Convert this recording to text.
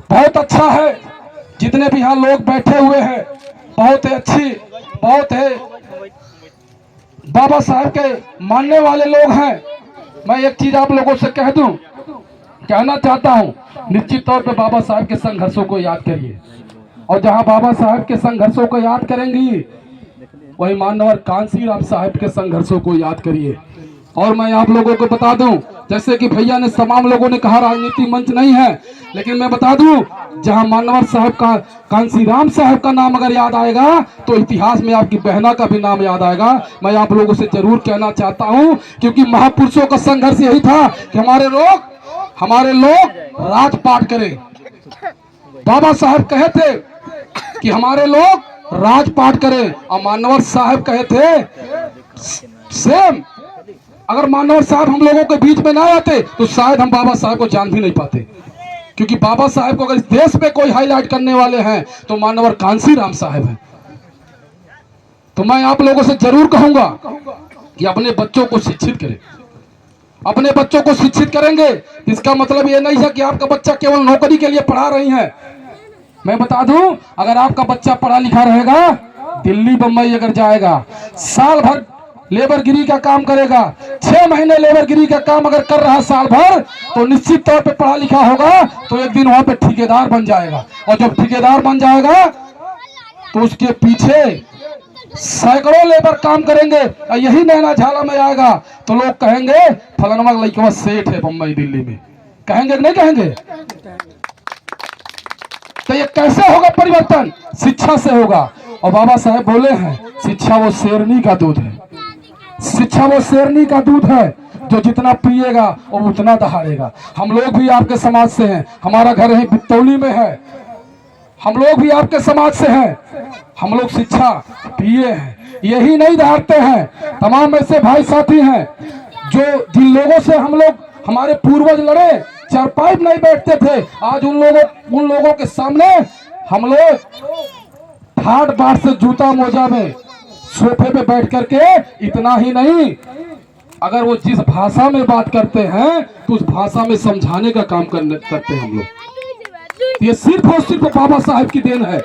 बहुत अच्छा है। जितने भी यहाँ लोग बैठे हुए हैं बहुत ही अच्छी, बहुत है बाबा साहब के मानने वाले लोग हैं। मैं एक चीज आप लोगों से कह दूं, कहना चाहता हूं, निश्चित तौर पे बाबा साहब के संघर्षों को याद करिए, और जहां बाबा साहब के संघर्षों को याद करेंगी वही मानवर कांसीराम साहब के संघर्षों को याद करिए। और मैं आप लोगों को बता दूं, जैसे कि भैया ने तमाम लोगों ने कहा राजनीति मंच नहीं है, लेकिन मैं बता दूं जहां मानवर साहब का, कांसीराम साहब का नाम अगर याद आएगा तो इतिहास में आपकी बहना का भी नाम याद आएगा। मैं आप लोगों से जरूर कहना चाहता हूं, क्योंकि महापुरुषों का संघर्ष यही था कि हमारे लोग राजपाट करें। बाबा साहब कहे थे कि हमारे लोग राजपाट करें, और मानवर साहब कहे थे सेम। अगर मानवर साहब हम लोगों के बीच में ना आते तो शायद हम बाबा साहब को जान भी नहीं पाते, क्योंकि बाबा साहब को अगर इस देश में कोई हाईलाइट करने वाले हैं तो मानवर कांसीराम साहब हैं। तो मैं आप लोगों से जरूर कहूंगा कि अपने बच्चों को शिक्षित करें। अपने बच्चों को शिक्षित करेंगे इसका मतलब ये नहीं है कि आपका बच्चा केवल नौकरी के लिए पढ़ा रही है। मैं बता दूं, अगर आपका बच्चा पढ़ा लिखा रहेगा, दिल्ली बम्बई अगर जाएगा, साल भर लेबरगिरी का काम करेगा, 6 महीने लेबरगिरी का काम अगर कर रहा साल भर, तो निश्चित तौर पे पढ़ा लिखा होगा तो एक दिन वहां पे ठेकेदार बन जाएगा। और जब ठेकेदार बन जाएगा तो उसके पीछे सैकड़ों लेबर काम करेंगे, और यही नैना झाला में आएगा तो लोग कहेंगे फलाना लड़का सेठ है बम्बई दिल्ली में। कहेंगे नहीं कहेंगे? तो ये कैसे होगा परिवर्तन? शिक्षा से होगा। और बाबा साहब बोले हैं, शिक्षा वो शेरनी का दूध है। शिक्षा वो शेरनी का दूध है जो जितना पिएगा वो उतना दहाड़ेगा। हम लोग भी आपके समाज से हैं, हमारा घर यही बितौली में है, हम लोग भी आपके समाज से हैं। हम लोग शिक्षा पिए हैं, यही नहीं दहाड़ते हैं। तमाम ऐसे भाई साथी हैं जो जिन लोगों से हम लोग, हमारे पूर्वज लड़े, चारपाई में नहीं बैठते थे, आज उन लोगों के सामने हम लोग ठाट बाट से जूता मोजा में सोफे पे बैठ करके, इतना ही नहीं, अगर वो जिस भाषा में बात करते हैं तो उस भाषा में समझाने का काम करते हैं हम लोग। ये सिर्फ और सिर्फ बाबा साहब की देन है।